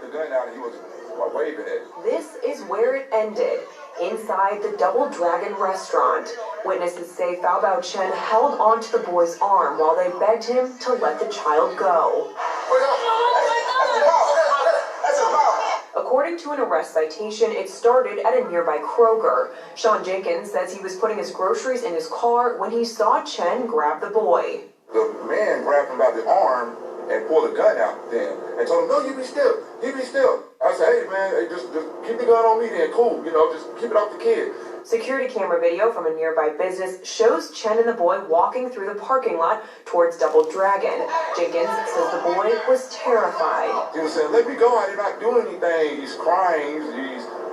the gun out and he was waving it. This is where it ended, inside the Double Dragon restaurant. Witnesses say Phao Bao Chen held onto the boy's arm while they begged him to let the child go. According to an arrest citation, it started at a nearby Kroger. Sean Jenkins says he was putting his groceries in his car when he saw Chen grab the boy. The man grabbed him by the arm and pulled a gun out then and told him, no, you be still, you be still. I said, hey man, hey, just keep the gun on me then, cool, just keep it off the kid. Security camera video from a nearby business shows Chen and the boy walking through the parking lot towards Double Dragon. Jenkins says the boy was terrified. He was saying, let me go, I did not do anything. He's crying,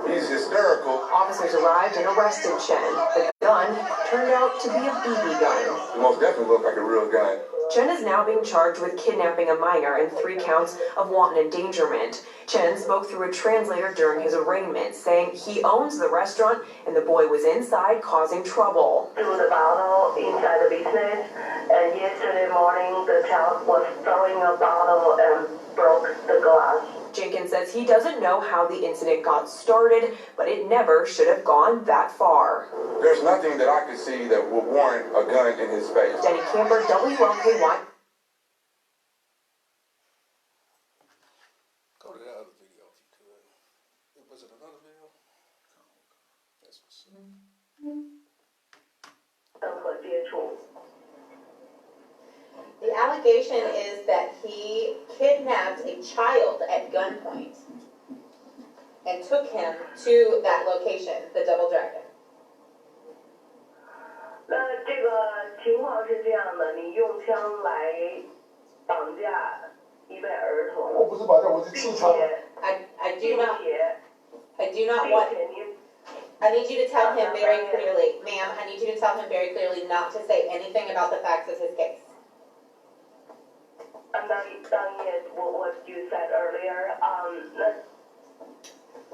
he's hysterical. Officers arrived and arrested Chen. The gun turned out to be a BB gun. It most definitely looked like a real gun. Chen is now being charged with kidnapping a minor and 3 counts of wanton endangerment. Chen spoke through a translator during his arraignment, saying he owns the restaurant and the boy was inside causing trouble. Threw the bottle inside the business, and yesterday morning the child was throwing a bottle and broke the glass. Jenkins says he doesn't know how the incident got started, but it never should have gone that far. There's nothing that I could see that would warrant a gun in his face. Denny Camper, WLKY. Go to the other video if you could. Was it another video? That's what's The allegation is that he kidnapped a child at gunpoint and took him to that location, the Double Dragon. 那这个情况是这样的，你用枪来绑架一位儿童，我不是绑架，我是刺杀。I do not want. I need you to tell him very clearly, ma'am. I need you to tell him very clearly not to say anything about the facts of his case. What you said earlier, 那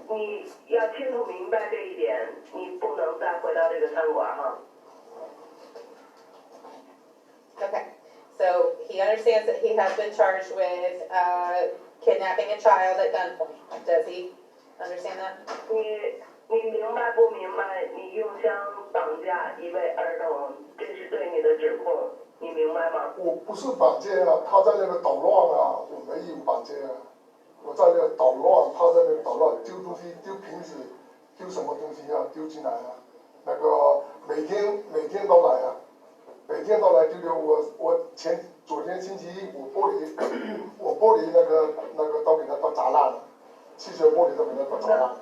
你要清楚明白这一点，你不能再回到这个餐馆哈。Okay, so he understands that he has been charged with kidnapping a child at gunpoint. Does he understand that? 你明白不明白？你用枪绑架一位儿童，这是对你的指控，你明白吗？我不是绑架啊，他在那个捣乱啊，我没有绑架啊，我在那个捣乱，他在那个捣乱，丢东西，丢瓶子，丢什么东西啊，丢进来啊，那个每天都来啊，每天都来丢丢，我昨天星期一我玻璃那个都给他都砸烂了，汽车玻璃都给他都砸烂了。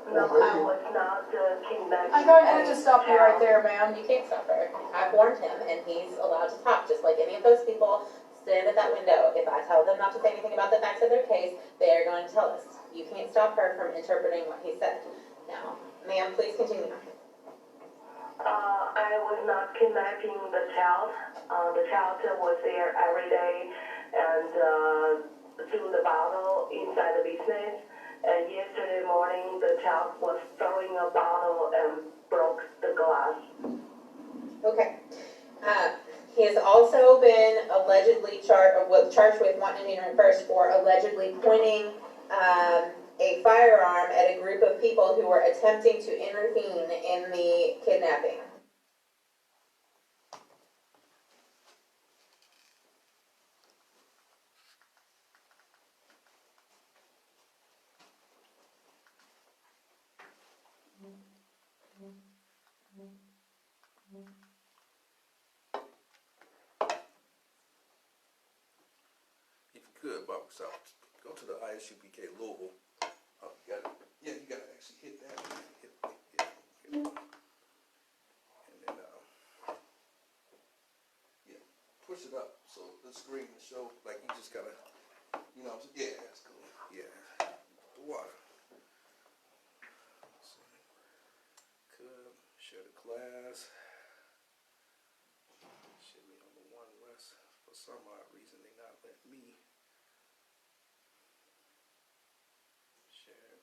No, I was not kidnapping. I'm going to have to stop you right there, ma'am. You can't stop her. I've warned him, and he's allowed to talk, just like any of those people stand at that window. If I tell them not to say anything about the facts of their case, they are going to tell us. You can't stop her from interpreting what he said. Now, ma'am, please continue. I was not kidnapping the child. The child was there every day and threw the bottle inside the business. And yesterday morning, the child was throwing a bottle and broke the glass. Okay. He has also been allegedly charged with wanton endangerment first for allegedly pointing a firearm at a group of people who were attempting to intervene in the kidnapping. If you could, Bob, go to the I.S.U.P.K. Louisville. Oh, you gotta actually hit that. Hit. And then, push it up so the screen will show, like you just gotta, yeah, that's cool. Yeah, the water. Could share the class. Should be on the one less. For some odd reason, they not letting me share.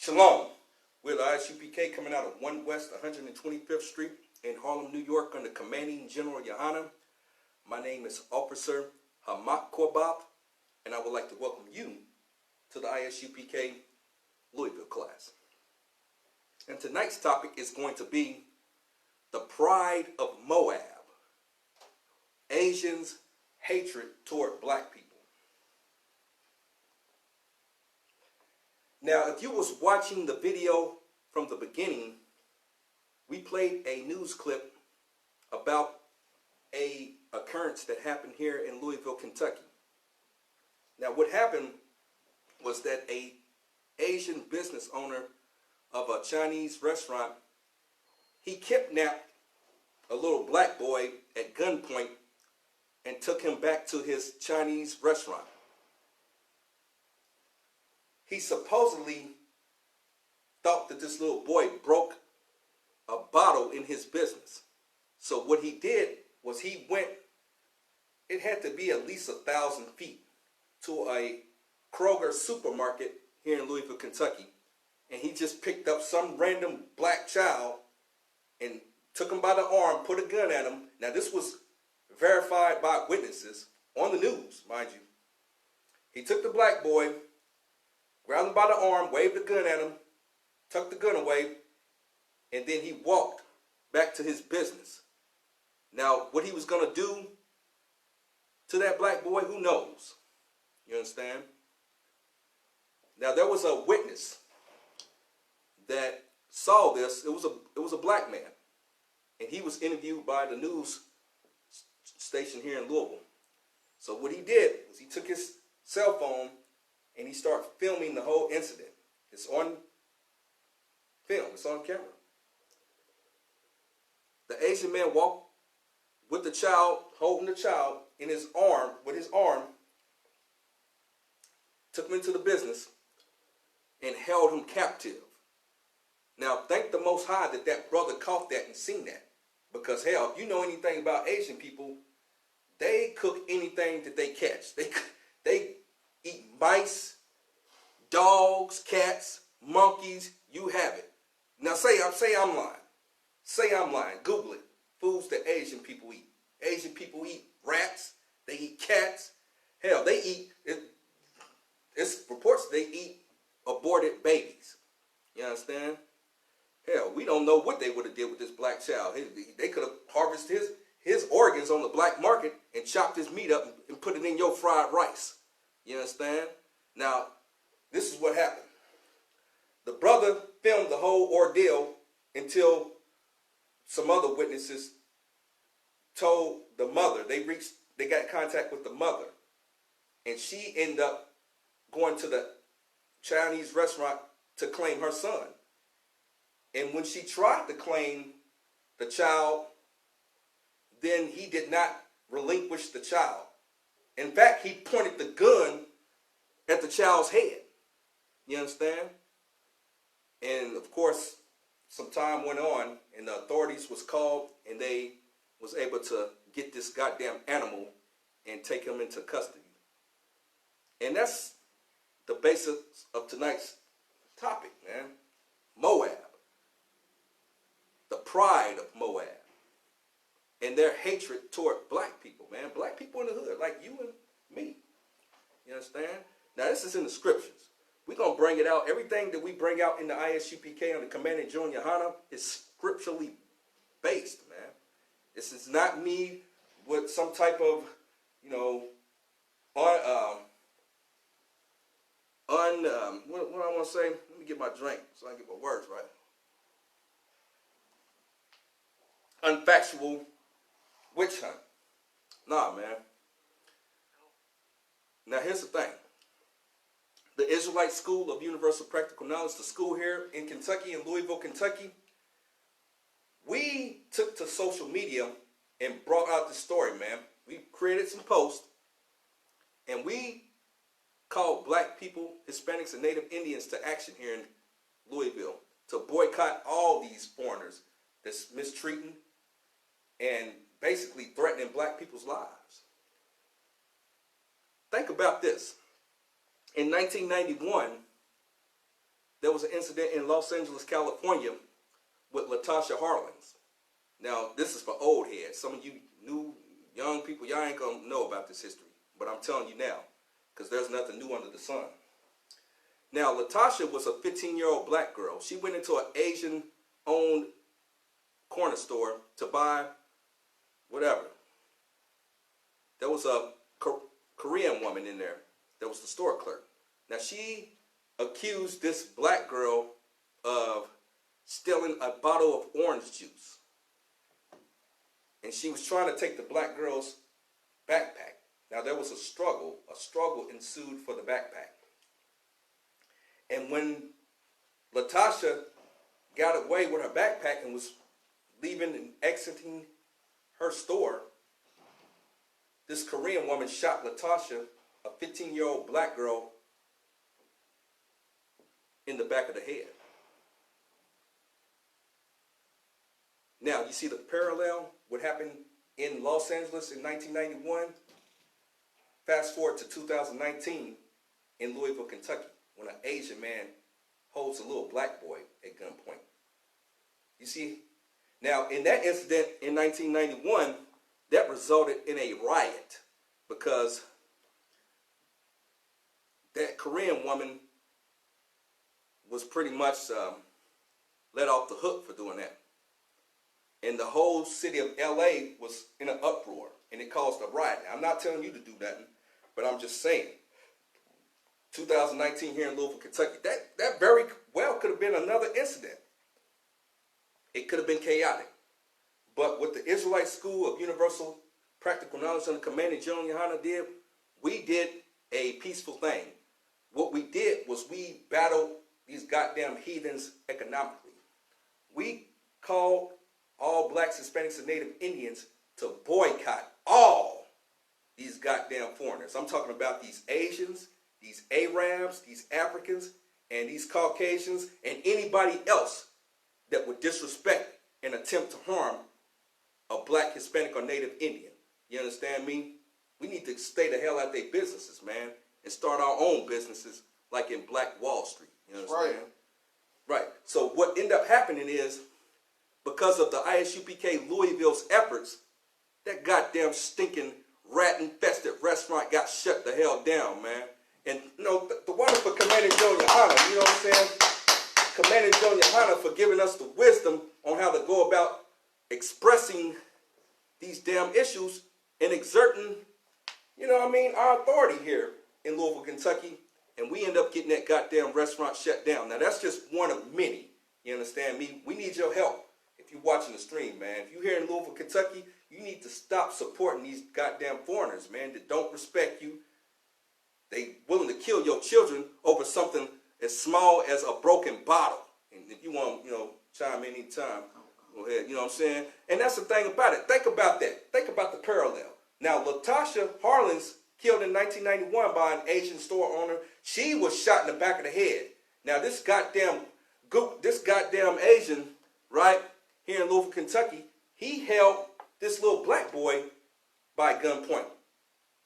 Shalom. We're the I.S.U.P.K. coming out of 1 West 125th Street in Harlem, New York under Commanding General Yohanna. My name is Officer Hamak Korbab, and I would like to welcome you to the I.S.U.P.K. Louisville class. And tonight's topic is going to be the Pride of Moab, Asians' hatred toward black people. Now, if you was watching the video from the beginning, we played a news clip about a occurrence that happened here in Louisville, Kentucky. Now, what happened was that a Asian business owner of a Chinese restaurant, he kidnapped a little black boy at gunpoint and took him back to his Chinese restaurant. He supposedly thought that this little boy broke a bottle in his business. So what he did was he went, it had to be at least 1,000 feet to a Kroger supermarket here in Louisville, Kentucky. And he just picked up some random black child and took him by the arm, put a gun at him. Now this was verified by witnesses on the news, mind you. He took the black boy, grabbed him by the arm, waved the gun at him, tucked the gun away, and then he walked back to his business. Now, what he was going to do to that black boy, who knows? You understand? Now, there was a witness that saw this. It was a black man, and he was interviewed by the news station here in Louisville. So what he did was he took his cell phone and he started filming the whole incident. It's on film. It's on camera. The Asian man walked with the child, holding the child in his arm, with his arm, took him into the business and held him captive. Now, thank the Most High that that brother caught that and seen that. Because, hell, if you know anything about Asian people, they cook anything that they catch. They eat mice, dogs, cats, monkeys, you have it. Now say I'm lying. Say I'm lying. Google it. Foods that Asian people eat. Asian people eat rats. They eat cats. Hell, they eat, it's reports they eat aborted babies. You understand? Hell, we don't know what they would have did with this black child. They could have harvested his organs on the black market and chopped his meat up and put it in your fried rice. You understand? Now, this is what happened. The brother filmed the whole ordeal until some other witnesses told the mother. They got in contact with the mother. And she ended up going to the Chinese restaurant to claim her son. And when she tried to claim the child, then he did not relinquish the child. In fact, he pointed the gun at the child's head. You understand? And of course, some time went on and the authorities was called and they was able to get this goddamn animal and take him into custody. And that's the basis of tonight's topic, man. Moab. The pride of Moab. And their hatred toward black people, man. Black people in the hood, like you and me. You understand? Now, this is in the scriptures. We're going to bring it out. Everything that we bring out in the I.S.U.P.K. under Commanding General Yohanna is scripturally based, man. This is not me with some type of, you know, what I want to say? Let me get my drink so I can get my words right. Unfactual witch hunt. Nah, man. Now, here's the thing. The Israelite School of Universal Practical Knowledge, the school here in Kentucky, in Louisville, Kentucky, we took to social media and brought out the story, man. We created some posts, and we called black people, Hispanics, and Native Indians to action here in Louisville to boycott all these foreigners that's mistreating and basically threatening black people's lives. Think about this. In 1991, there was an incident in Los Angeles, California with Latasha Harlins. Now, this is for old heads. Some of you new, young people, y'all ain't going to know about this history. But I'm telling you now, because there's nothing new under the sun. Now, Latasha was a 15-year-old black girl. She went into an Asian-owned corner store to buy whatever. There was a Korean woman in there. That was the store clerk. Now, she accused this black girl of stealing a bottle of orange juice. And she was trying to take the black girl's backpack. Now, there was a struggle. A struggle ensued for the backpack. And when Latasha got away with her backpack and was leaving and exiting her store, this Korean woman shot Latasha, a 15-year-old black girl, in the back of the head. Now, you see the parallel, what happened in Los Angeles in 1991? Fast forward to 2019 in Louisville, Kentucky, when an Asian man holds a little black boy at gunpoint. You see? Now, in that incident in 1991, that resulted in a riot because that Korean woman was pretty much let off the hook for doing that. And the whole city of LA was in an uproar, and it caused a riot. Now, I'm not telling you to do nothing, but I'm just saying, 2019 here in Louisville, Kentucky, that very well could have been another incident. It could have been chaotic. But what the Israelite School of Universal Practical Knowledge under Commander GEN.YAHANNA did, we did a peaceful thing. What we did was we battled these goddamn heathens economically. We called all blacks, Hispanics, and Native Indians to boycott all these goddamn foreigners. I'm talking about these Asians, these Arabs, these Africans, and these Caucasians, and anybody else that would disrespect and attempt to harm a black, Hispanic, or Native Indian. You understand me? We need to stay the hell out of their businesses, man, and start our own businesses like in Black Wall Street. You understand? Right. So what ended up happening is, because of the I.S.U.P.K. Louisville's efforts, that goddamn stinking rat-infested restaurant got shut the hell down, man. And, you know, the wonderful Commander GEN.YAHANNA, you know what I'm saying? Commander GEN.YAHANNA for giving us the wisdom on how to go about expressing these damn issues and exerting, you know what I mean, our authority here in Louisville, Kentucky. And we end up getting that goddamn restaurant shut down. Now, that's just one of many. You understand me? We need your help. If you're watching the stream, man, if you're here in Louisville, Kentucky, you need to stop supporting these goddamn foreigners, man, that don't respect you. They willing to kill your children over something as small as a broken bottle. And if you want, you know, chime in anytime, go ahead, you know what I'm saying? And that's the thing about it. Think about that. Think about the parallel. Now, Latasha Harlins, killed in 1991 by an Asian store owner, she was shot in the back of the head. Now, this goddamn Asian, right, here in Louisville, Kentucky, he held this little black boy by gunpoint.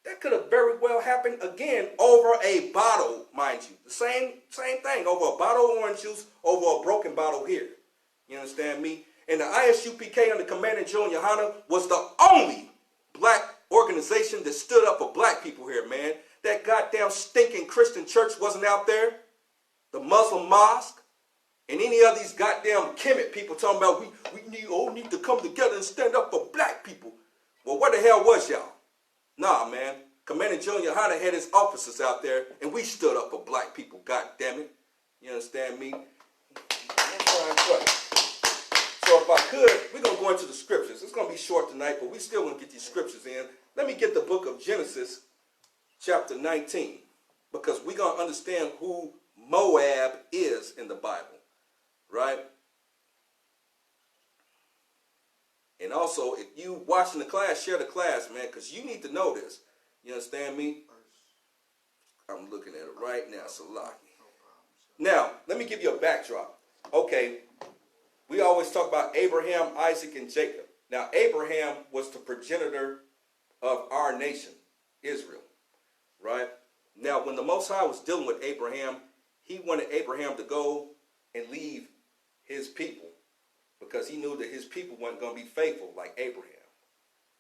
That could have very well happened again over a bottle, mind you. The same thing, over a bottle of orange juice, over a broken bottle here. You understand me? And the I.S.U.P.K. under Commander GEN.YAHANNA was the only black organization that stood up for black people here, man. That goddamn stinking Christian church wasn't out there. The Muslim mosque. And any of these goddamn Kemet people talking about we need to come together and stand up for black people. Well, where the hell was y'all? Nah, man. Commander GEN.YAHANNA had his officers out there, and we stood up for black people, god damn it. You understand me? So if I could, we're going to go into the scriptures. It's going to be short tonight, but we still going to get these scriptures in. Let me get the book of Genesis, chapter 19, because we're going to understand who Moab is in the Bible. Right? And also, if you watching the class, share the class, man, because you need to know this. You understand me? I'm looking at it right now, Salaki. Now, let me give you a backdrop. Okay, we always talk about Abraham, Isaac, and Jacob. Now, Abraham was the progenitor of our nation, Israel. Right? Now, when the Most High was dealing with Abraham, he wanted Abraham to go and leave his people because he knew that his people weren't going to be faithful like Abraham.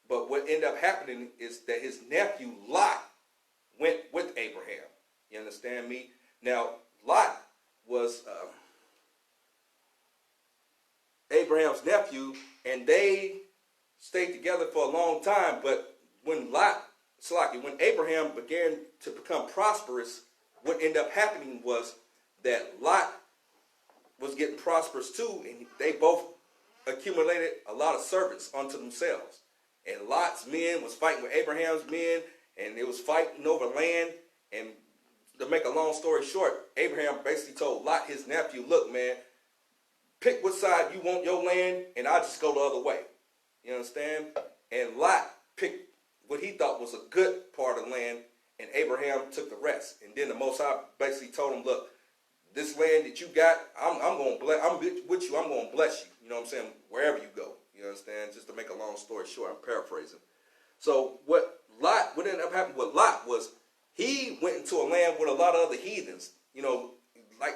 But what ended up happening is that his nephew Lot went with Abraham. You understand me? Now, Lot was Abraham's nephew, and they stayed together for a long time. But when Abraham began to become prosperous, what ended up happening was that Lot was getting prosperous too, and they both accumulated a lot of servants unto themselves. And Lot's men was fighting with Abraham's men, and they was fighting over land. And to make a long story short, Abraham basically told Lot, his nephew, look, man, pick what side you want your land, and I'll just go the other way. You understand? And Lot picked what he thought was a good part of the land, and Abraham took the rest. And then the Most High basically told him, look, this land that you got, I'm with you, I'm going to bless you. You know what I'm saying? Wherever you go. You understand? Just to make a long story short, I'm paraphrasing. So what ended up happening with Lot was he went into a land with a lot of other heathens, you know, like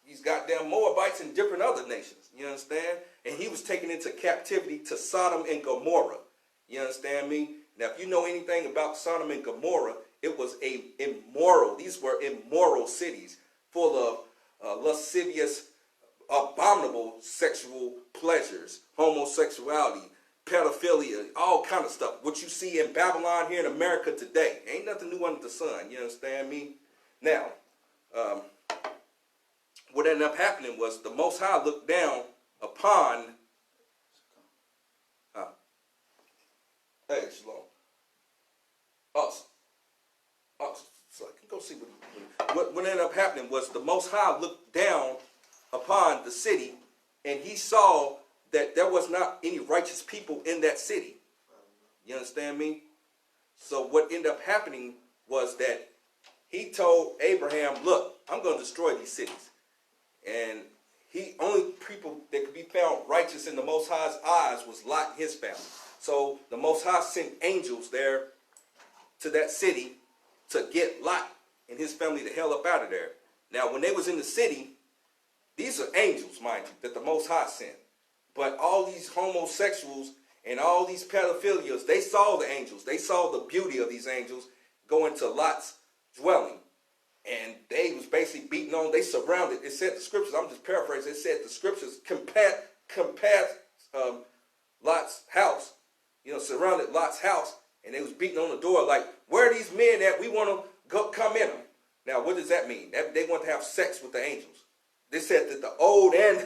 these goddamn Moabites and different other nations, you understand? And he was taken into captivity to Sodom and Gomorrah. You understand me? Now, if you know anything about Sodom and Gomorrah, it was these were immoral cities full of lascivious, abominable sexual pleasures, homosexuality, pedophilia, all kind of stuff. What you see in Babylon here in America today. Ain't nothing new under the sun. You understand me? Now, what ended up happening was the Most High looked down upon hey, Shalom. Awesome. So I can go see what ended up happening was the Most High looked down upon the city, and he saw that there was not any righteous people in that city. You understand me? So what ended up happening was that he told Abraham, look, I'm going to destroy these cities. And only people that could be found righteous in the Most High's eyes was Lot and his family. So the Most High sent angels there to that city to get Lot and his family the hell up out of there. Now, when they was in the city, these are angels, mind you, that the Most High sent. But all these homosexuals and all these pedophilias, they saw the angels. They saw the beauty of these angels go into Lot's dwelling. And they was basically beating on, they surrounded, it said the scriptures, I'm just paraphrasing, it said the scriptures compassed Lot's house, surrounded Lot's house, and they was beating on the door like, where are these men at? We want to go come in them. Now, what does that mean? They want to have sex with the angels. They said that the old and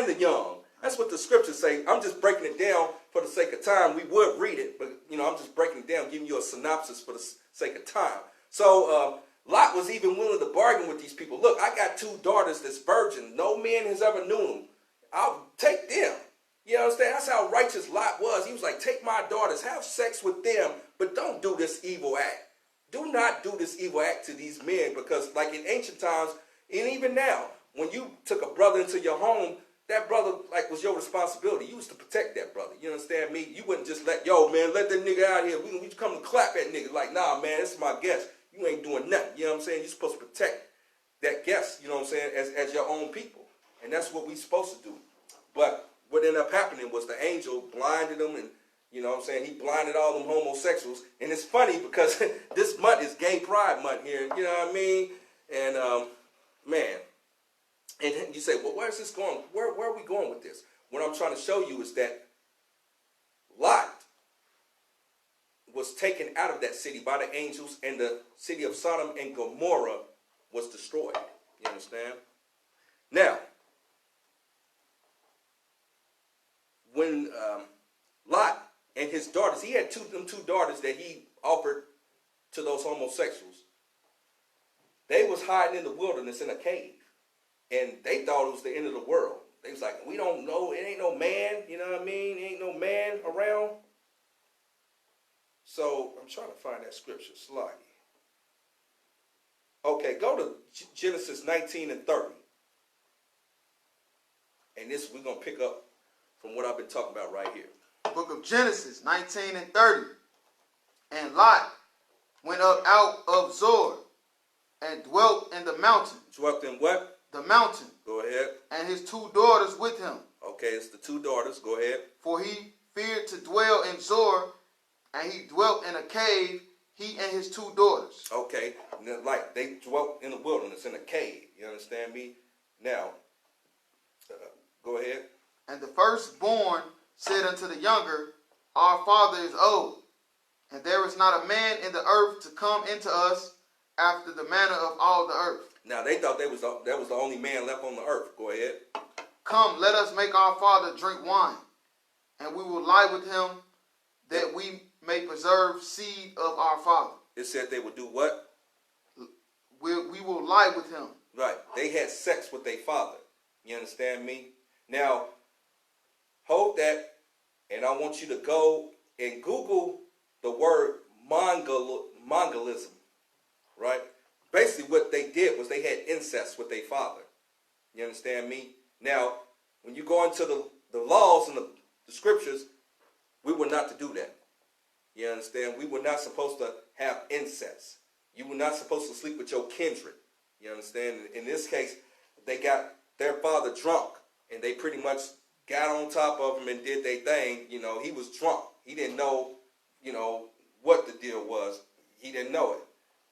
the young. That's what the scriptures say. I'm just breaking it down for the sake of time. We would read it, but I'm just breaking it down, giving you a synopsis for the sake of time. So Lot was even willing to bargain with these people. Look, I got 2 daughters that's virgin. No man has ever known them. I'll take them. You understand? That's how righteous Lot was. He was like, take my daughters, have sex with them, but don't do this evil act. Do not do this evil act to these men, because like in ancient times, and even now, when you took a brother into your home, that brother was your responsibility. You was to protect that brother. You understand me? You wouldn't just let that nigga out here. We come to clap that nigga. Like, nah, man, this is my guest. You ain't doing nothing. You know what I'm saying? You're supposed to protect that guest, you know what I'm saying, as your own people. And that's what we're supposed to do. But what ended up happening was the angel blinded them, and you know what I'm saying, he blinded all them homosexuals. And it's funny because this month is Gay Pride Month here, you know what I mean? And man, and you say, well, where's this going? Where are we going with this? What I'm trying to show you is that Lot was taken out of that city by the angels, and the city of Sodom and Gomorrah was destroyed. You understand? Now, when Lot and his daughters, he had two daughters that he offered to those homosexuals. They was hiding in the wilderness in a cave, and they thought it was the end of the world. They was like, we don't know, it ain't no man, you know what I mean? Ain't no man around. So I'm trying to find that scripture, slide. Okay, go to Genesis 19 and 30. And this, we're going to pick up from what I've been talking about right here. Book of Genesis 19 and 30. And Lot went up out of Zoar and dwelt in the mountain. Dwelt in what? The mountain. Go ahead. And his 2 daughters with him. Okay, it's the 2 daughters. Go ahead. For he feared to dwell in Zor, and he dwelt in a cave, he and his 2 daughters. Okay, like they dwelt in the wilderness, in a cave. You understand me? Now, go ahead. And the firstborn said unto the younger, Our father is old, and there is not a man in the earth to come into us after the manner of all the earth. Now, they thought that was the only man left on the earth. Go ahead. Come, let us make our father drink wine, and we will lie with him, that we may preserve seed of our father. It said they would do what? We will lie with him. Right. They had sex with their father. You understand me? Now, hold that, and I want you to go and Google the word Mongalism. Right? Basically, what they did was they had incest with their father. You understand me? Now, when you go into the laws and the scriptures, we were not to do that. You understand? We were not supposed to have incest. You were not supposed to sleep with your kindred. You understand? In this case, they got their father drunk, and they pretty much got on top of him and did their thing. You know, he was drunk. He didn't know, what the deal was. He didn't know it.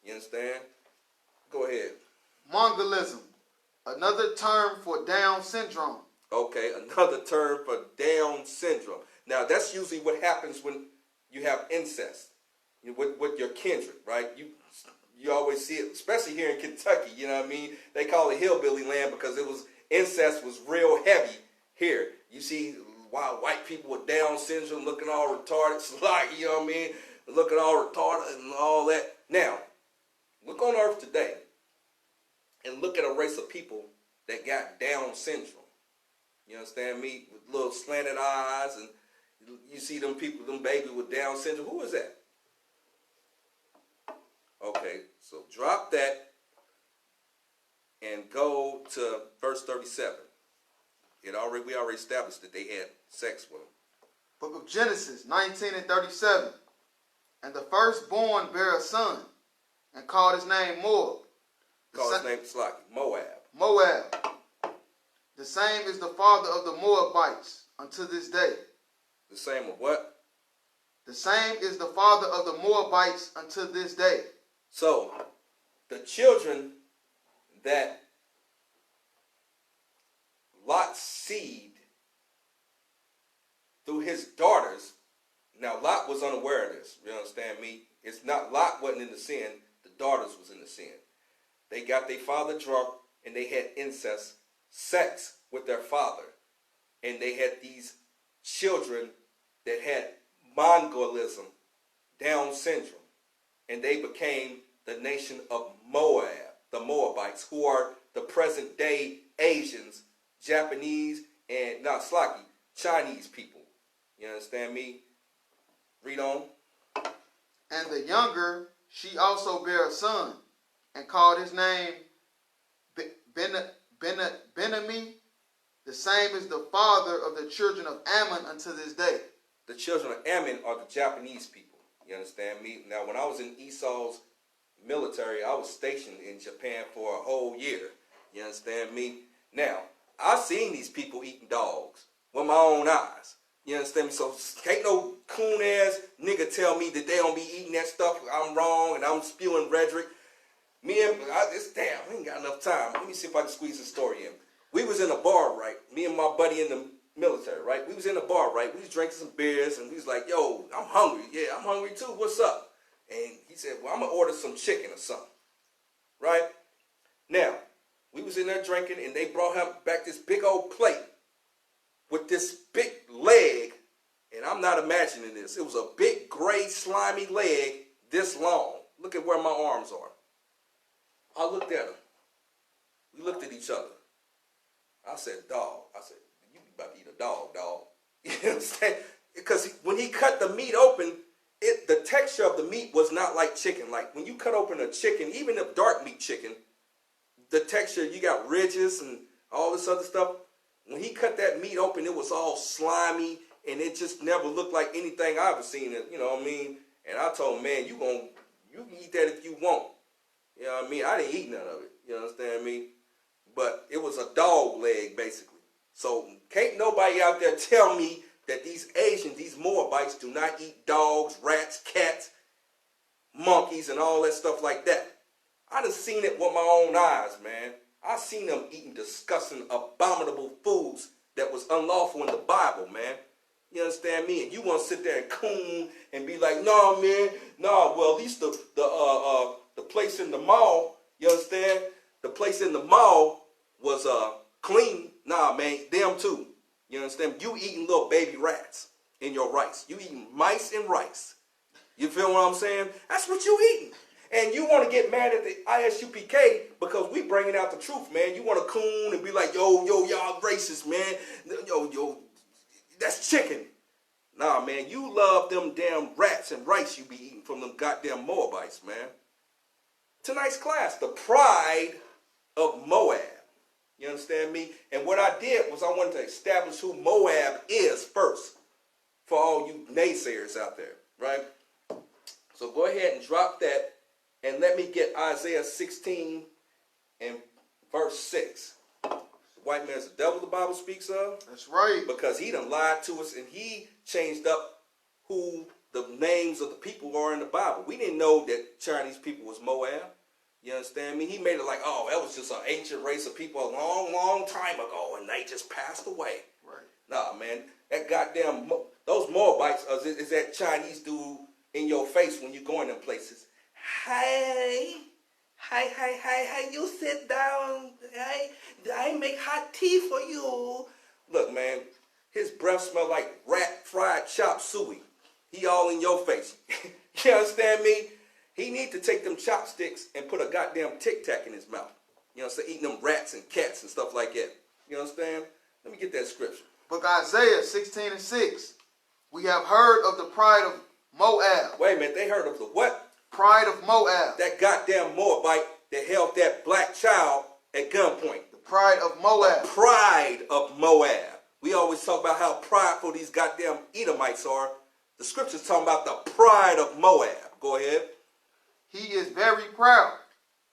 You understand? Go ahead. Mongalism, another term for Down syndrome. Okay, another term for Down syndrome. Now, that's usually what happens when you have incest with your kindred, right? You always see it, especially here in Kentucky, you know what I mean? They call it hillbilly land because incest was real heavy here. You see wild white people with Down syndrome looking all retarded, sluggy, you know what I mean? Looking all retarded and all that. Now, look on earth today and look at a race of people that got Down syndrome. You understand me? With little slanted eyes, and you see them people, them babies with Down syndrome. Who is that? Okay, so drop that and go to verse 37. We already established that they had sex with them. Book of Genesis 19 and 37. And the firstborn bare a son, and called his name Moab. Called his name Moab. Moab. The same is the father of the Moabites unto this day. The same of what? The same is the father of the Moabites unto this day. So, the children that Lot's seed through his daughters. Now, Lot was unaware of this. You understand me? It's not Lot wasn't in the sin. The daughters was in the sin. They got their father drunk, and they had incest, sex with their father. And they had these children that had Mongolism, Down syndrome. And they became the nation of Moab, the Moabites, who are the present day Asians, Japanese, and Chinese people. You understand me? Read on. And the younger, she also bare a son, and called his name Benami. The same is the father of the children of Ammon unto this day. The children of Ammon are the Japanese people. You understand me? Now, when I was in Esau's military, I was stationed in Japan for a whole year. You understand me? Now, I've seen these people eating dogs with my own eyes. You understand me? So can't no coon-ass nigga tell me that they don't be eating that stuff. I'm wrong and I'm spewing rhetoric. I ain't got enough time. Let me see if I can squeeze this story in. We was in a bar, right? Me and my buddy in the military, right? We was in a bar, right? We was drinking some beers and we was like, yo, I'm hungry. Yeah, I'm hungry too. What's up? And he said, well, I'm going to order some chicken or something. Right? Now, we was in there drinking and they brought him back this big old plate with this big leg, and I'm not imagining this. It was a big, gray, slimy leg this long. Look at where my arms are. I looked at him. We looked at each other. I said, dog. I said, you about to eat a dog. You understand? Because when he cut the meat open, the texture of the meat was not like chicken. Like when you cut open a chicken, even a dark meat chicken, the texture, you got ridges and all this other stuff. When he cut that meat open, it was all slimy, and it just never looked like anything I ever seen. You know what I mean? And I told him, man, you can eat that if you want. You know what I mean? I didn't eat none of it. You understand me? But it was a dog leg, basically. So can't nobody out there tell me that these Asians, these Moabites, do not eat dogs, rats, cats, monkeys, and all that stuff like that. I done seen it with my own eyes, man. I seen them eating disgusting, abominable foods that was unlawful in the Bible, man. You understand me? And you want to sit there and coon and be like, no, man, no. Well, at least the place in the mall, you understand? The place in the mall was clean. Nah, man, them too. You understand? You eating little baby rats in your rice. You eating mice and rice. You feel what I'm saying? That's what you eating. And you want to get mad at the ISUPK because we bringing out the truth, man. You want to coon and be like, yo, y'all racist, man. Yo, that's chicken. Nah, man, you love them damn rats and rice you be eating from them goddamn Moabites, man. Tonight's class, the Pride of Moab. You understand me? And what I did was I wanted to establish who Moab is first for all you naysayers out there, right? So go ahead and drop that and let me get Isaiah 16 and verse 6. The white man's the devil the Bible speaks of. That's right. Because he done lied to us and he changed up who the names of the people are in the Bible. We didn't know that Chinese people was Moab. You understand me? He made it like, oh, that was just an ancient race of people a long, long time ago, and they just passed away. Right. Nah, man, that goddamn, those Moabites is that Chinese dude in your face when you go in them places. Hey, you sit down. Hey, I make hot tea for you. Look, man, his breath smell like rat fried chop suey. He all in your face. You understand me? He need to take them chopsticks and put a goddamn Tic Tac in his mouth. You know what I'm saying? Eating them rats and cats and stuff like that. You understand? Let me get that scripture. Book Isaiah 16 and 6. We have heard of the pride of Moab. Wait a minute, they heard of the what? Pride of Moab. That goddamn Moabite that held that black child at gunpoint. The pride of Moab. The pride of Moab. We always talk about how prideful these goddamn Edomites are. The scripture's talking about the pride of Moab. Go ahead. He is very proud,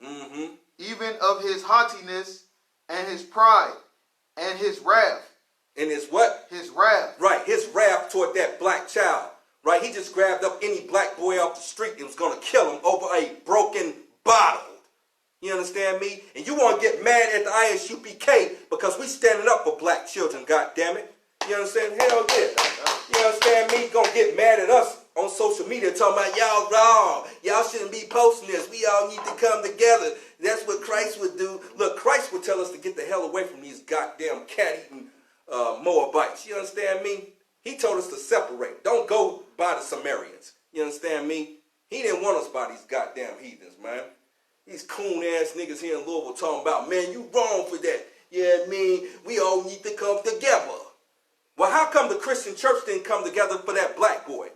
Mm-hmm. even of his haughtiness and his pride and his wrath. And his what? His wrath. Right, his wrath toward that black child. Right, he just grabbed up any black boy off the street and was going to kill him over a broken bottle. You understand me? And you want to get mad at the I.S.U.P.K. because we standing up for black children, goddammit. You understand? Hell yeah. You understand me? Gonna get mad at us on social media talking about y'all wrong. Y'all shouldn't be posting this. We all need to come together. That's what Christ would do. Look, Christ would tell us to get the hell away from these goddamn cat-eating Moabites. You understand me? He told us to separate. Don't go by the Samaritans. You understand me? He didn't want us by these goddamn heathens, man. These coon-ass niggas here in Louisville talking about, man, you wrong for that. Yeah, man, we all need to come together. Well, how come the Christian church didn't come together for that black boy?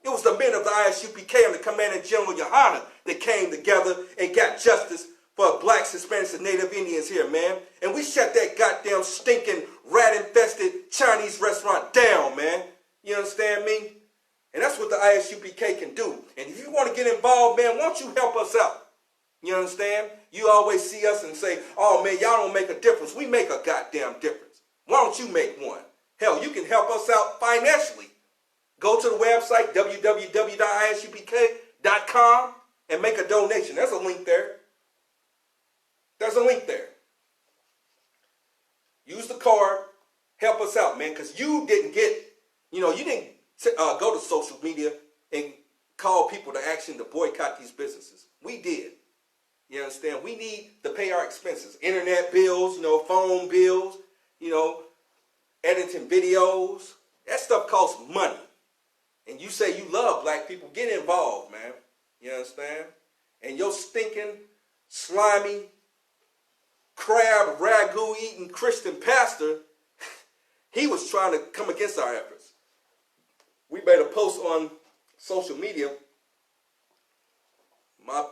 It was the men of the I.S.U.P.K. and the Commanding Gen.YAHANNA that came together and got justice for blacks, Hispanics, and Native Indians here, man. And we shut that goddamn stinking, rat-infested Chinese restaurant down, man. You understand me? And that's what the I.S.U.P.K. can do. And if you want to get involved, man, why don't you help us out? You understand? You always see us and say, oh, man, y'all don't make a difference. We make a goddamn difference. Why don't you make one? Hell, you can help us out financially. Go to the website, www.isupk.com, and make a donation. There's a link there. There's a link there. Use the card. Help us out, man, because you didn't get, you didn't go to social media and call people to action to boycott these businesses. We did. You understand? We need to pay our expenses. Internet bills, phone bills, editing videos. That stuff costs money. And you say you love black people, get involved, man. You understand? And your stinking, slimy, crab ragu eating Christian pastor, he was trying to come against our efforts. We made a post on social media. My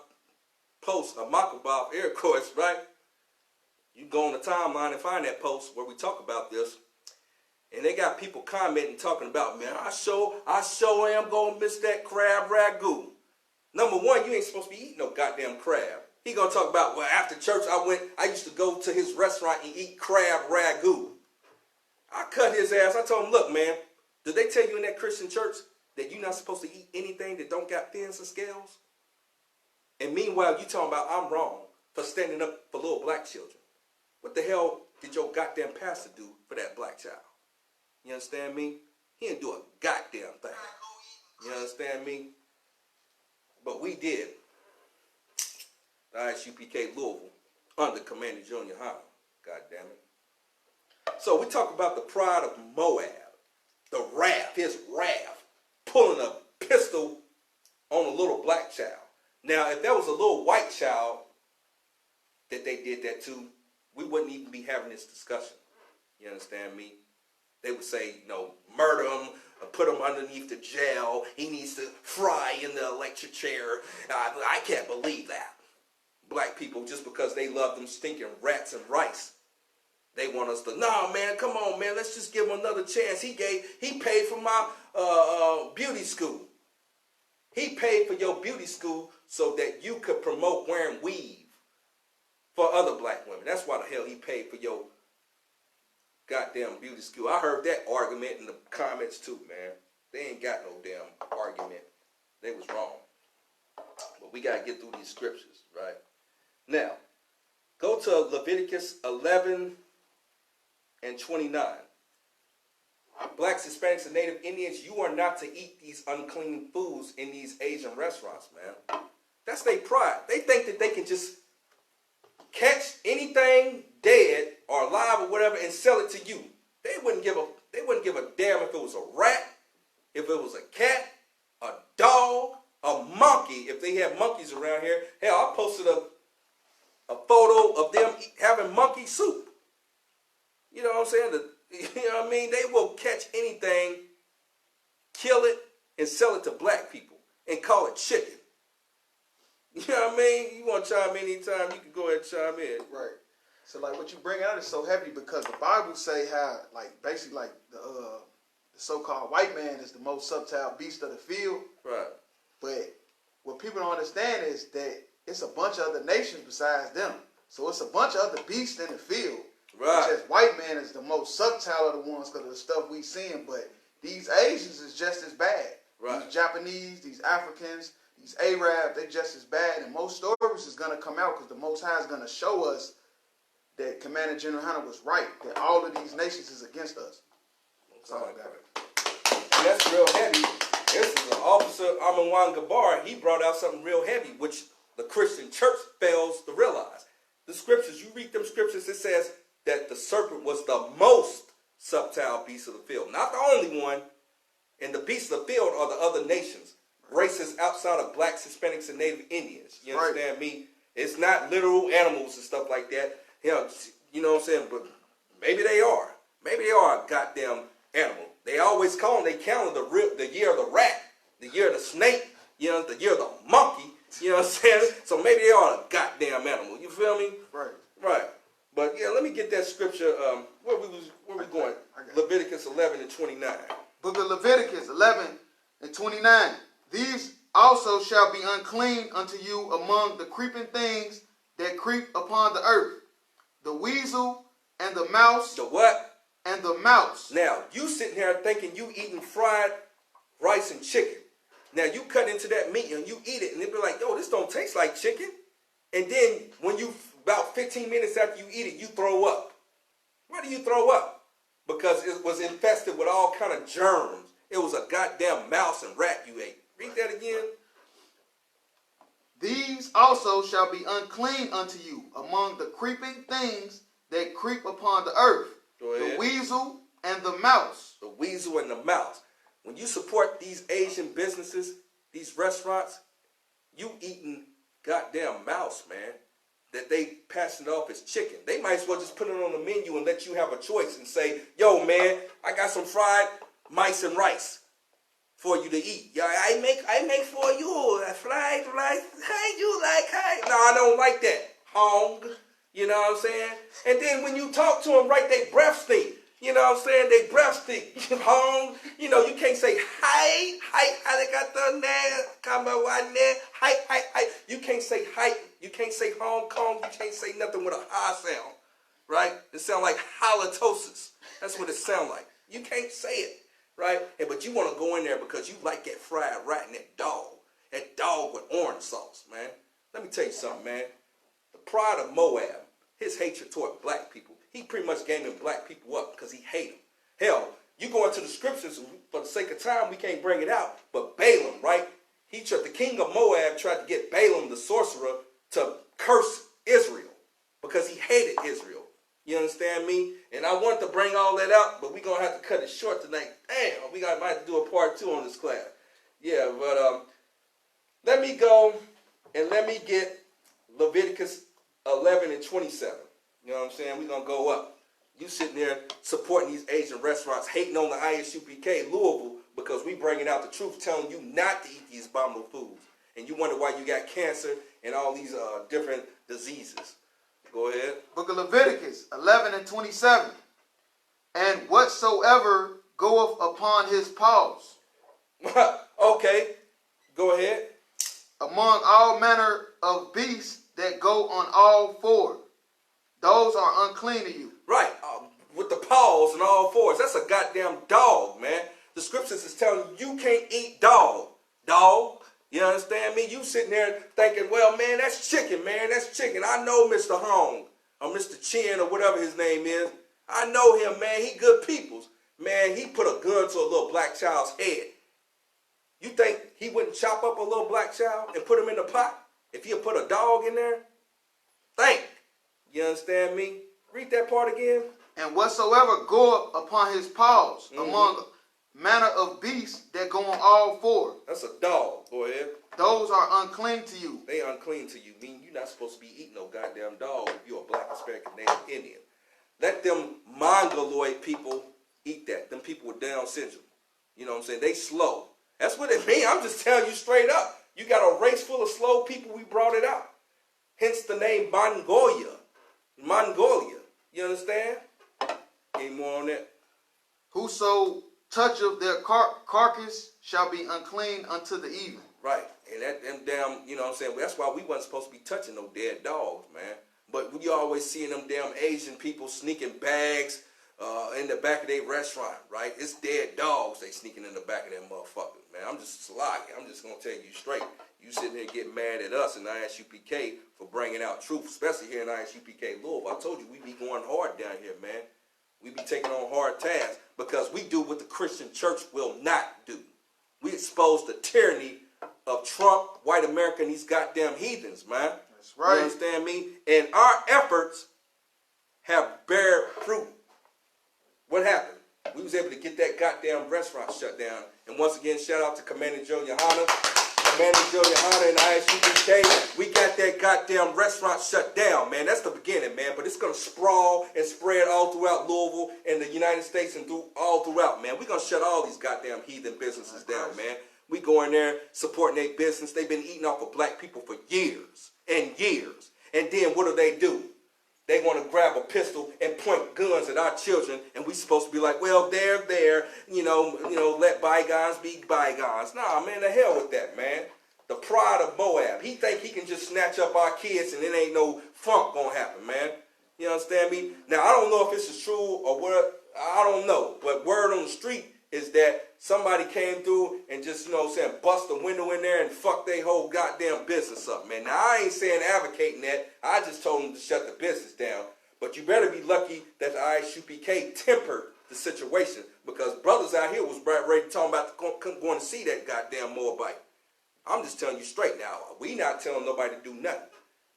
post, a Makabov air quotes, right? You go on the timeline and find that post where we talk about this. And they got people commenting, talking about, man, I sure am going to miss that crab ragu. Number one, you ain't supposed to be eating no goddamn crab. He gonna talk about, well, after church I used to go to his restaurant and eat crab ragu. I cut his ass. I told him, look, man, did they tell you in that Christian church that you're not supposed to eat anything that don't got fins and scales? And meanwhile, you talking about I'm wrong for standing up for little black children. What the hell did your goddamn pastor do for that black child? You understand me? He didn't do a goddamn thing. You understand me? But we did. The I.S.U.P.K. Louisville under Commander GEN.YAHANNA. God damn it. So we talk about the Pride of Moab. The wrath, his wrath, pulling a pistol on a little black child. Now, if that was a little white child that they did that to, we wouldn't even be having this discussion. You understand me? They would say, murder him, or put him underneath the jail. He needs to fry in the electric chair. I can't believe that. Black people, just because they love them stinking rats and rice, they want us to, nah, man, come on, man, let's just give him another chance. He paid for my beauty school. He paid for your beauty school so that you could promote wearing weave for other black women. That's why the hell he paid for your goddamn beauty school. I heard that argument in the comments too, man. They ain't got no damn argument. They was wrong. But we got to get through these scriptures, right? Now, go to Leviticus 11 and 29. Blacks, Hispanics, and Native Indians, you are not to eat these unclean foods in these Asian restaurants, man. That's their pride. They think that they can just catch anything dead or alive or whatever and sell it to you. They wouldn't give a damn if it was a rat, if it was a cat, a dog, a monkey. If they had monkeys around here, hell, I posted a photo of them having monkey soup. You know what I'm saying? You know what I mean? They will catch anything, kill it, and sell it to black people and call it chicken. You know what I mean? You want to chime in anytime, you can go ahead and chime in. Right. So like what you bring out is so heavy because the Bible say how basically the so-called white man is the most subtle beast of the field. Right. But what people don't understand is that it's a bunch of other nations besides them. So it's a bunch of other beasts in the field. Right. Just white man is the most subtle of the ones because of the stuff we seeing. But these Asians is just as bad. Right. These Japanese, these Africans, these Arabs, they just as bad. And most stories is going to come out because the Most High is going to show us that Commander GEN.YAHANNA was right. That all of these nations is against us. That's all I got. And that's real heavy. This is an officer, Amin Gabar. He brought out something real heavy, which the Christian church fails to realize. The scriptures, you read them scriptures, it says that the serpent was the most subtle beast of the field. Not the only one. And the beasts of the field are the other nations. Races outside of blacks, Hispanics, and Native Indians. You understand me? It's not literal animals and stuff like that. You know what I'm saying? But maybe they are. Maybe they are a goddamn animal. They always call them, they count the year of the rat, the year of the snake, the year of the monkey. You know what I'm saying? So maybe they are a goddamn animal. You feel me? Right. Right. But yeah, let me get that scripture. Where we going? Leviticus 11 and 29. Book of Leviticus 11 and 29. These also shall be unclean unto you among the creeping things that creep upon the earth. The weasel and the mouse. The what? And the mouse. Now, you sitting here thinking you eating fried rice and chicken. Now, you cut into that meat and you eat it and it be like, yo, this don't taste like chicken. And then when you, about 15 minutes after you eat it, you throw up. Why do you throw up? Because it was infested with all kind of germs. It was a goddamn mouse and rat you ate. Read that again. These also shall be unclean unto you among the creeping things that creep upon the earth. The weasel and the mouse. The weasel and the mouse. When you support these Asian businesses, these restaurants, you eating goddamn mouse, man, that they passing it off as chicken. They might as well just put it on the menu and let you have a choice and say, yo, man, I got some fried mice and rice for you to eat. Yeah, I make for you a fried rice. Hey, you like, hey. No, I don't like that. Hong. You know what I'm saying? And then when you talk to them, right, they breath stink. You know what I'm saying? They breath stink. Hong. You know, you can't say, hi, arigato ne, kamawane, hi. You can't say hi You can't say Hong Kong. You can't say nothing with a high sound, right? It sounds like halitosis. That's what it sounds like. You can't say it, right? But you want to go in there because you like that fried rat and that dog with orange sauce, man. Let me tell you something, man. The Pride of Moab, his hatred toward black people, he pretty much gave them black people up because he hated them. Hell, you go into the scriptures, for the sake of time, we can't bring it out, but Balaam, right? The king of Moab tried to get Balaam, the sorcerer, to curse Israel because he hated Israel. You understand me? And I wanted to bring all that out, but we're going to have to cut it short tonight. Damn, might have to do a part 2 on this class. Yeah, but let me go and let me get Leviticus 11 and 27. You know what I'm saying? We're going to go up. You sitting there supporting these Asian restaurants, hating on the I.S.U.P.K. Louisville because we bringing out the truth, telling you not to eat these abominable foods. And you wonder why you got cancer and all these different diseases. Go ahead. Book of Leviticus 11 and 27. And whatsoever goeth upon his paws. Okay, go ahead. Among all manner of beasts that go on all four, those are unclean to you. Right, with the paws and all fours. That's a goddamn dog, man. The scriptures is telling you you can't eat dog. Dog. You understand me? You sitting there thinking, well, man, that's chicken, man. That's chicken. I know Mr. Hong or Mr. Chin or whatever his name is. I know him, man. He good peoples. Man, he put a gun to a little black child's head. You think he wouldn't chop up a little black child and put him in the pot if he had put a dog in there? Think. You understand me? Read that part again. And whatsoever goeth upon his paws, among manner of beasts that go on all four. That's a dog. Go ahead. Those are unclean to you. They unclean to you. Meaning you're not supposed to be eating no goddamn dog if you're a black, Hispanic, Native Indian. Let them mongoloid people eat that. Them people with Down syndrome. You know what I'm saying? They slow. That's what it means. I'm just telling you straight up. You got a race full of slow people. We brought it out. Hence the name Mongolia. Mongolia. You understand? Any more on that? Whoso toucheth their carcass shall be unclean unto the even. Right. And that them damn, you know what I'm saying? Well, that's why we wasn't supposed to be touching no dead dogs, man. But we always seeing them damn Asian people sneaking bags in the back of their restaurant, right? It's dead dogs they sneaking in the back of them motherfuckers, man. I'm just sloppy. I'm just going to tell you straight. You sitting there getting mad at us in I.S.U.P.K. for bringing out truth, especially here in I.S.U.P.K. Louisville. I told you we be going hard down here, man. We be taking on hard tasks because we do what the Christian church will not do. We expose the tyranny of Trump, white America, and these goddamn heathens, man. That's right. You understand me? And our efforts have bear fruit. What happened? We was able to get that goddamn restaurant shut down. And once again, shout out to Commander GEN.YAHANNA. Commander GEN.YAHANNA and I.S.U.P.K. We got that goddamn restaurant shut down, man. That's the beginning, man. But it's going to sprawl and spread all throughout Louisville and the United States and all throughout, man. We're going to shut all these goddamn heathen businesses down, man. We go in there supporting their business. They've been eating off of black people for years and years. And then what do? They want to grab a pistol and point guns at our children, and we supposed to be like, well, they're there, you know, let bygones be bygones. Nah, man, the hell with that, man. The Pride of Moab. He think he can just snatch up our kids and it ain't no funk gonna happen, man. You understand me? Now, I don't know if this is true or what, I don't know. But word on the street is that somebody came through and just, you know what I'm saying, bust a window in there and fuck their whole goddamn business up, man. Now, I ain't saying advocating that. I just told them to shut the business down. But you better be lucky that the I.S.U.P.K. tempered the situation because brothers out here was ready talking about going to see that goddamn Moabite. I'm just telling you straight now. We not telling nobody to do nothing.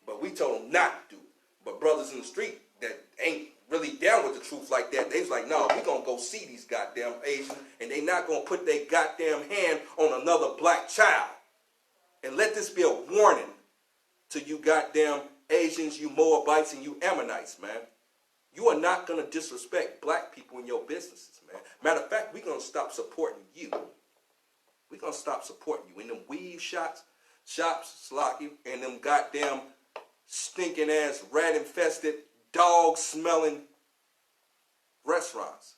But we told them not to do. But brothers in the street that ain't really down with the truth like that, they was like, no, we gonna go see these goddamn Asians and they not gonna put their goddamn hand on another black child. And let this be a warning to you goddamn Asians, you Moabites, and you Ammonites, man. You are not gonna disrespect black people in your businesses, man. Matter of fact, we're gonna stop supporting you. We're gonna stop supporting you in them weave shops, Slocky, and them goddamn stinking ass rat infested dog smelling restaurants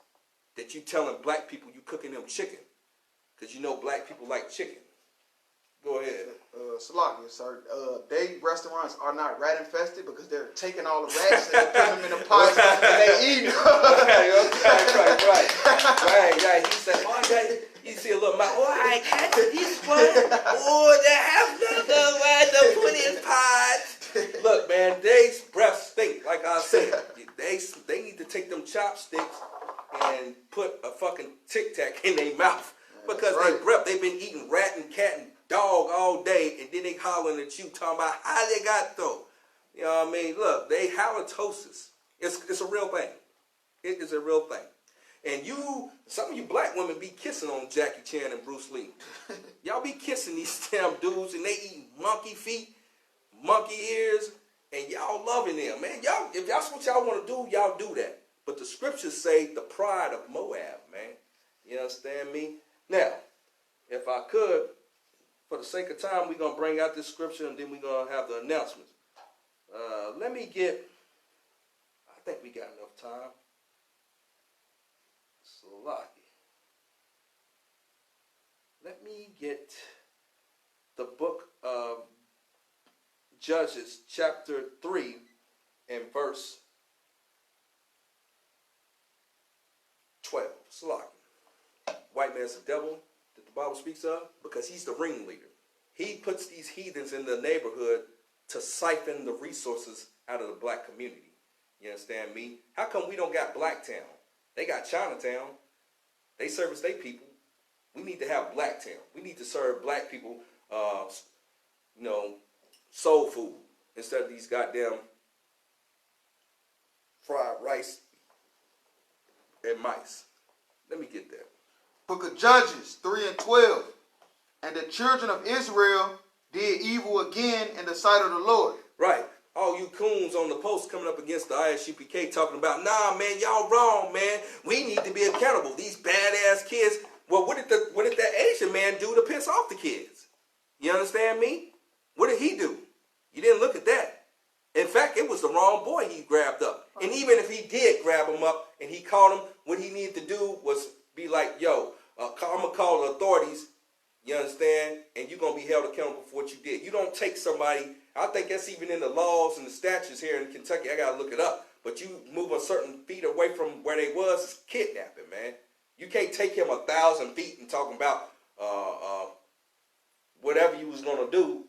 that you telling black people you cooking them chicken because you know black people like chicken. Go ahead. Salakia, sir. They restaurants are not rat infested because they're taking all the rats and they're putting them in the pots and they eating them. Right. He said, oh, you see a little mouth. Oh, I catch this one. Oh, they have another one to put in pots. Look, man, they breath stink. Like I said, they need to take them chopsticks and put a fucking Tic Tac in their mouth because they breath. They've been eating rat and cat and dog all day, and then they hollering at you talking about how they got though. You know what I mean? Look, they halitosis. It's a real thing. It is a real thing. And some of you black women be kissing on Jackie Chan and Bruce Lee. Y'all be kissing these damn dudes, and they eating monkey feet, monkey ears, and y'all loving them, man. Y'all, if that's what y'all want to do, y'all do that. But the scriptures say the pride of Moab, man. You understand me? Now, if I could, for the sake of time, we're going to bring out this scripture and then we're going to have the announcements. I think we got enough time. Salaki. Let me get the book of Judges, chapter 3 and verse 12. Salaki. White man's the devil that the Bible speaks of because he's the ringleader. He puts these heathens in the neighborhood to siphon the resources out of the black community. You understand me? How come we don't got Blacktown? They got Chinatown. They service their people. We need to have Blacktown. We need to serve black people, soul food instead of these goddamn fried rice and mice. Let me get there. Book of Judges 3 and 12. And the children of Israel did evil again in the sight of the Lord. Right. All you coons on the post coming up against the I.S.U.P.K. talking about, nah, man, y'all wrong, man. We need to be accountable. These badass kids. Well, what did that Asian man do to piss off the kids? You understand me? What did he do? You didn't look at that. In fact, it was the wrong boy he grabbed up. And even if he did grab him up and he caught him, what he needed to do was be like, yo, I'm going to call the authorities. You understand? And you're going to be held accountable for what you did. You don't take somebody, I think that's even in the laws and the statutes here in Kentucky. I got to look it up. But you move a certain feet away from where they was, it's kidnapping, man. You can't take him 1,000 feet and talking about whatever you was going to do.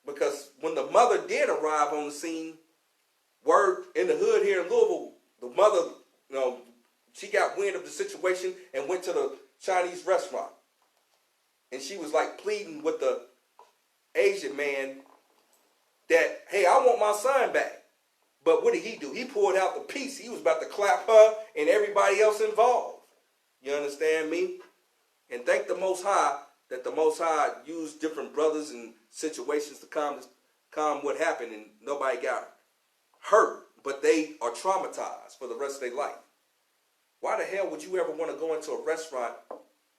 Because when the mother did arrive on the scene, word in the hood here in Louisville, the mother, she got wind of the situation and went to the Chinese restaurant. And she was like pleading with the Asian man that, hey, I want my son back. But what did he do? He pulled out the piece. He was about to clap her and everybody else involved. You understand me? And thank the Most High that the Most High used different brothers and situations to calm what happened and nobody got hurt. But they are traumatized for the rest of their life. Why the hell would you ever want to go into a restaurant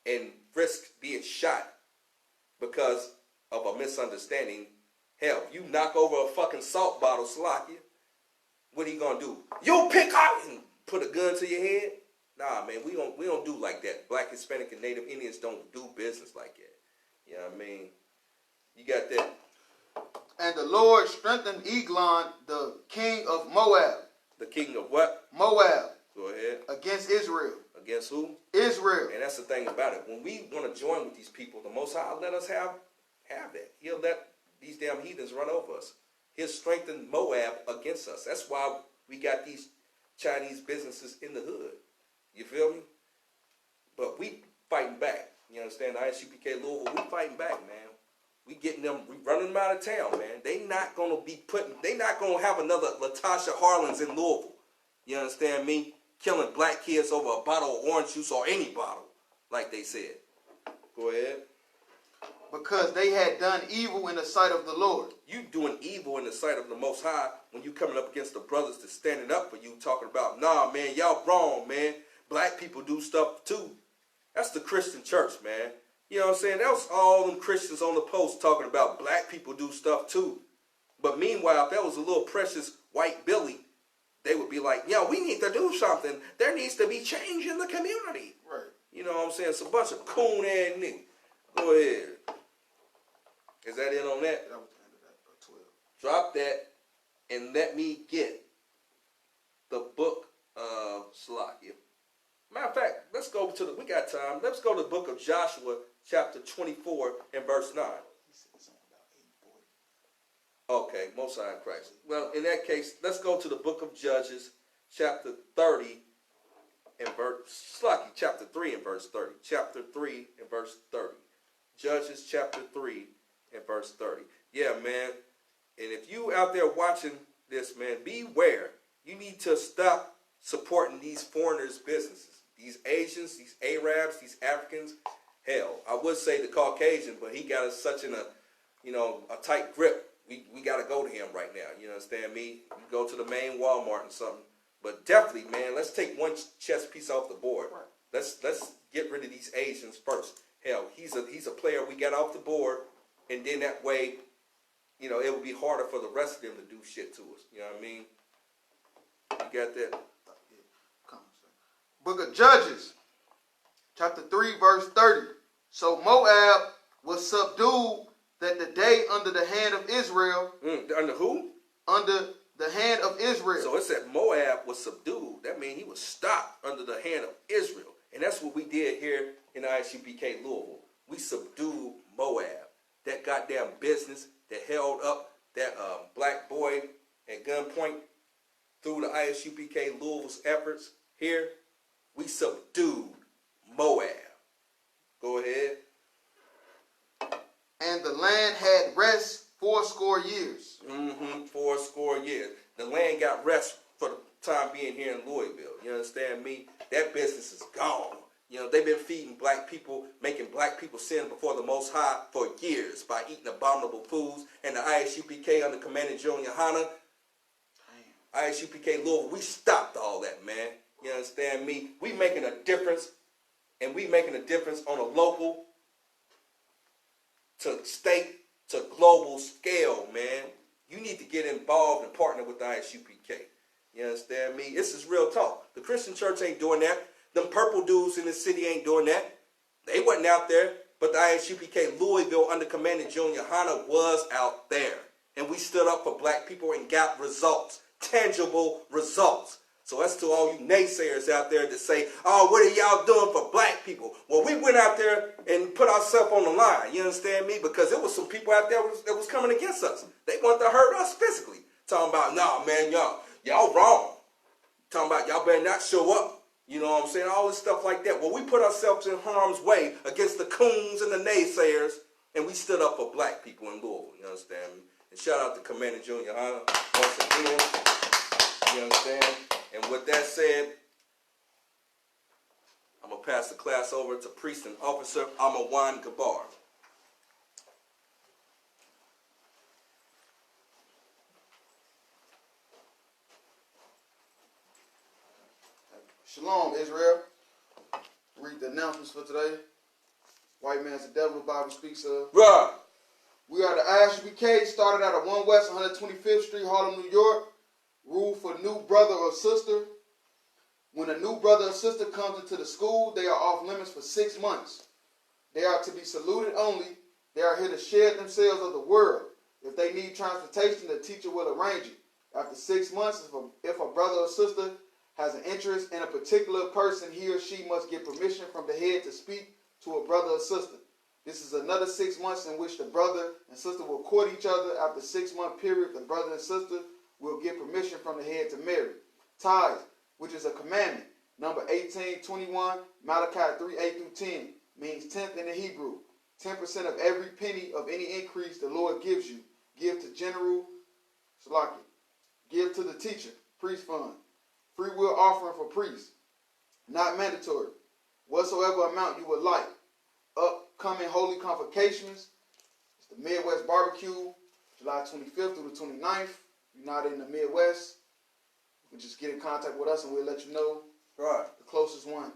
and risk being shot because of a misunderstanding? Hell, you knock over a fucking salt bottle, Salakia, what are you gonna do? You'll pick out and put a gun to your head? Nah, man, we don't do like that. Black, Hispanic, and Native Indians don't do business like that. You know what I mean? You got that. And the Lord strengthened Eglon, the king of Moab. The king of what? Moab. Go ahead. Against Israel. Against who? Israel. And that's the thing about it. When we want to join with these people, the Most High let us have that. He'll let these damn heathens run over us. He'll strengthen Moab against us. That's why we got these Chinese businesses in the hood. You feel me? But we fighting back. You understand? The I.S.U.P.K. Louisville, we fighting back, man. We getting them, we running them out of town, man. They not gonna have another Latasha Harlins in Louisville. You understand me? Killing black kids over a bottle of orange juice or any bottle, like they said. Go ahead. Because they had done evil in the sight of the Lord. You doing evil in the sight of the Most High when you coming up against the brothers that's standing up for you, talking about, nah, man, y'all wrong, man. Black people do stuff too. That's the Christian church, man. You know what I'm saying? That was all them Christians on the post talking about black people do stuff too. But meanwhile, if that was a little precious white Billy, they would be like, yo, we need to do something. There needs to be change in the community. Right. You know what I'm saying? It's a bunch of coon-ass niggas. Go ahead. Is that it on that? That was the end of that, 12. Drop that and let me get the book of Salakia. Matter of fact, let's go to we got time. Let's go to the book of Joshua, chapter 24 and verse 9. He said something about 840. Okay, Most High in Christ. Well, in that case, let's go to the book of Judges, chapter 30 and chapter 3 and verse 30. Chapter 3 and verse 30. Judges chapter 3 and verse 30. Yeah, man. And if you out there watching this, man, beware. You need to stop supporting these foreigners' businesses. These Asians, these Arabs, these Africans. Hell, I would say the Caucasian, but he got us such in a tight grip. We got to go to him right now. You understand me? You go to the main Walmart and something. But definitely, man, let's take one chess piece off the board. Right. Let's get rid of these Asians first. Hell, he's a player we got off the board, and then that way, it would be harder for the rest of them to do shit to us. You know what I mean? You got that? Come on, sir. Book of Judges, chapter 3, verse 30. So Moab was subdued that the day under the hand of Israel. Under who? Under the hand of Israel. So it said Moab was subdued. That means he was stopped under the hand of Israel. And that's what we did here in I.S.U.P.K. Louisville. We subdued Moab. That goddamn business that held up that black boy at gunpoint through the I.S.U.P.K. Louisville's efforts here. We subdued Moab. Go ahead. And the land had rest 80 years. 80 years. The land got rest for the time being here in Louisville. You understand me? That business is gone. They've been feeding black people, making black people sin before the Most High for years by eating abominable foods. And the I.S.U.P.K. under Commander GEN.YAHANNA, I.S.U.P.K. Louisville, we stopped all that, man. You understand me? We making a difference, and we making a difference on a local to state to global scale, man. You need to get involved and partner with the I.S.U.P.K. You understand me? This is real talk. The Christian church ain't doing that. Them purple dudes in the city ain't doing that. They wasn't out there. But the I.S.U.P.K. Louisville under Commander GEN.YAHANNA was out there. And we stood up for black people and got results. Tangible results. So that's to all you naysayers out there that say, oh, what are y'all doing for black people? Well, we went out there and put ourselves on the line. You understand me? Because there was some people out there that was coming against us. They wanted to hurt us physically. Talking about, nah, man, y'all wrong. Talking about y'all better not show up. You know what I'm saying? All this stuff like that. Well, we put ourselves in harm's way against the coons and the naysayers, and we stood up for black people in Louisville. You understand me? And shout out to Commander GEN.YAHANNA once again. You understand? And with that said, I'm going to pass the class over to Priest and Officer Amawan Gabar. Shalom, Israel. Read the announcements for today. White man's the devil, the Bible speaks of. Right. We are the I.S.U.P.K. started out at 1 West 125th Street, Harlem, New York. Rule for new brother or sister. When a new brother or sister comes into the school, they are off limits for 6 months. They are to be saluted only. They are here to shed themselves of the world. If they need transportation, the teacher will arrange it. After 6 months, if a brother or sister has an interest in a particular person, he or she must get permission from the head to speak to a brother or sister. This is another 6 months in which the brother and sister will court each other. After 6 month period, the brother and sister will get permission from the head to marry. Tithes, which is a commandment. Number 1821, Malachi 3:8-10, means tenth in the Hebrew. 10% of every penny of any increase the Lord gives you. Give to general, Salaki. Give to the teacher, priest fund. Free will offering for priests. Not mandatory. Whatsoever amount you would like. Upcoming holy convocations. It's the Midwest Barbecue, July 25th through the 29th. If you're not in the Midwest, you can just get in contact with us and we'll let you know the closest one.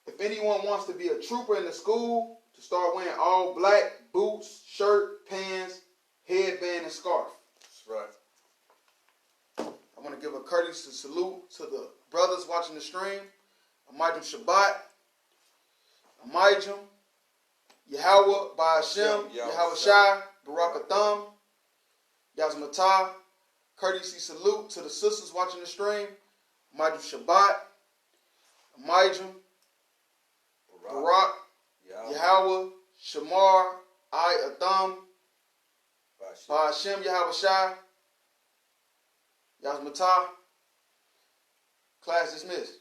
If anyone wants to be a trooper in the school, to start wearing all black, boots, shirt, pants, headband, and scarf. That's right. I want to give a courteous salute to the brothers watching the stream. Michael Shabbat. Amijam, Yahweh, Ba'ashem, Yahweh Shai, Barakatham, Yazmatah. Courtesy salute to the sisters watching the stream. Amijam Shabbat, Amijam, Barak, Yahweh, Shamar, Adam, Ba'ashem, Yahweh Shai, Yazmatah. Class dismissed.